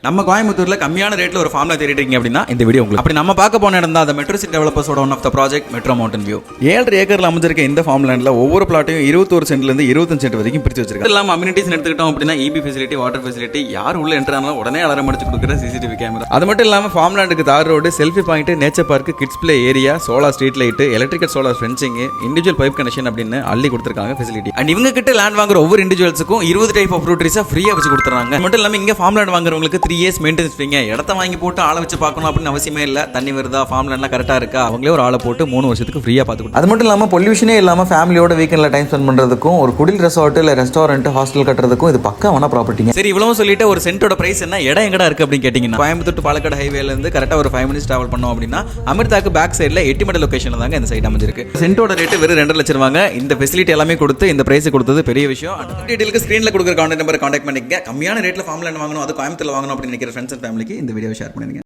நம்ம கோயம்புத்தூர்ல கம்மியான ரேட்ல ஒரு ஃபார்ம்ல தேடிட்டு இருக்கீங்க அப்படின்னா இந்த வீடியோ உங்களுக்கு. அப்படி நம்ம பார்க்க போன இடம் தான் அந்த மெட்ரோ சிட்டி டெவலப்பர்ஸோட one of the project metro mountain view. 7 ஏக்கர்ல அமைஞ்சிருக்க இந்த ஃபார்ம் லேண்ட்ல ஒவ்வொரு பிளாட்டையும் 21 சென்ட்ல இருந்து 25 சென்ட் வரைக்கும் பிரிச்சு வச்சிருக்காங்க. இல்லாம அம்யூனிட்டிஸ் எடுத்துக்கிட்டோம் அப்படின்னா இபி ஃபெசிலிட்டி, வாட்டர் ஃபெசிலிட்டி, யார் உள்ள என்டர் ஆனாலும் உடனே அலாரம் அடிச்சு கொடுக்குற சிசிடிவி கேமரா. அது மட்டும் இல்லாம ஃபார்ம் லேண்டுக்கு தார் road, selfie point, nature park, kids play area, solar street light, electrical solar fencing, individual pipe connection அப்படின்னு அள்ளி கொடுத்துருக்காங்க ஃபெசிலிட்டி. அண்ட் இவங்க கிட்ட லேண்ட் வாங்குற ஒவ்வொரு இண்டிவிஜுவல்ஸுக்கும் 20 டைப் ஆஃப் ஃப்ரூட் ட்ரீஸா ஃப்ரீயா வச்சு கொடுத்துறாங்க. மட்டும் இல்லாம இங்க ஃபார்ம் லேண்ட் வாங்குறவங்களுக்கு 3 இயர்ஸ் மெயின்டெனன்ஸ் ஃப்ரீங்க. இடத்த வாங்கி போட்டு ஆளை வச்சு பார்க்கணும் அப்படின்னு அவசியமே இல்லை. தண்ணி வருதா, ஃபார்ம் லேண்ட்லாம் கரெக்டாக இருக்கா, அவங்களே ஒரு ஆளை போட்டு 3 வருஷத்துக்கு ஃப்ரீயாக பார்த்துக்கணும். அது மட்டும் இல்லாமல் பொல்யூஷனே இல்லாமல் ஃபேமிலியோட வீக்கெண்டில் டைம் ஸ்பெண்ட் பண்ணுறதுக்கும் ஒரு குடில் ரெசார்ட் இல்லை ரெஸ்டாரண்ட் ஹாஸ்டல் கட்டுறதுக்கும் இது பக்காவான ப்ராப்பர்ட்டிங்க. சரி, இவ்வளவு சொல்லிட்டு ஒரு சென்ட்டோட பிரைஸ் என்ன, இடம் எங்கடா இருக்கு அப்படின்னு கேட்டிங்கன்னா கோயம்புத்தூர் டு பாலக்காடு ஹைவேலேருந்து கரெக்டாக ஒரு 5 மினிட்ஸ் டிராவல் பண்ணோம் அப்படின்னா அமிர்தாக்கு பேக் சைடில் எட்டிமட லொகேஷனில் தாங்க இந்த சைட் அமைஞ்சிருக்கு. சென்ட்டோட ரேட்டு வெறும் 2 லட்சம் ரூபாங்க. இந்த ஃபெசிலிட்டி எல்லாமே கொடுத்து இந்த பிரைஸ் கொடுத்தது பெரிய விஷயம். டீட்டெயிலுக்கு ஸ்க்ரீனில் கொடுக்குற கான்டாக்ட் நம்பரை கான்டாக்ட் பண்ணிக்க. கம்மியான ரேட்டில் ஃபார்ம் லேண்ட் வாங்கணும், அது கோயம்புத்தூர்ல வாங்கணும் அப்படின்னு நினைக்கிற ஃப்ரெண்ட்ஸ் அண்ட் ஃபேமிலிக்கு இந்த வீடியோ ஷேர் பண்ணுங்க.